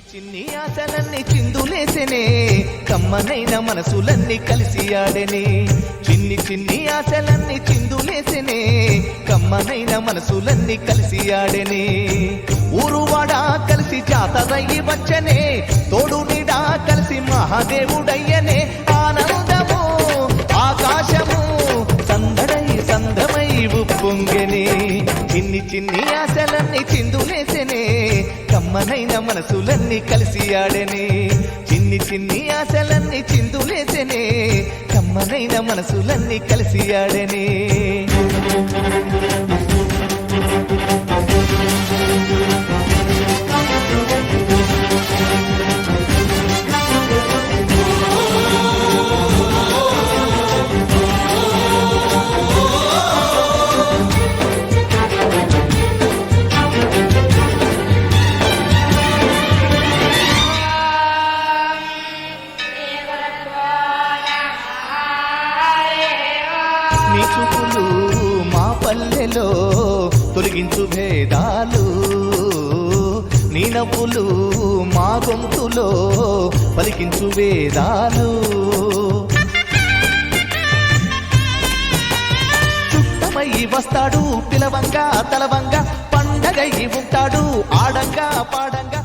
చిన్ని ఆశలన్నీ చిందులేసెనే కమ్మనైన మనసులన్నీ కలిసి ఆడెనే చిన్ని చిన్ని ఆశలన్నీ చిందులేసెనే కమ్మనైన మనసులన్నీ కలిసి ఆడెనే ఊరువాడ కలిసి జాతరయ్యి వచ్చనే తోడు నీడా కలిసి మహాదేవుడయ్యనే ఆనందము ఆకాశము సందడై సందమై ఉప్పొంగెనే చిన్ని చిన్ని ఆశలన్నీ చిందులేసెనే కమ్మనైన మనసులన్నీ కలిసి ఆడెనే చిన్ని చిన్ని ఆశలన్నీ చిందులేసెనే కమ్మనైన మనసులన్నీ కలిసి ఆడెనే నీ చూపులు మా పల్లెలో తొలగించు భేదాలు నీ నవ్వులు మా గొంతులో పలికించు వేదాలు చుట్టమై వస్తాడు పిలవంగా తలవంగా పండగై ఉంటాడు ఆడంగా పాడంగా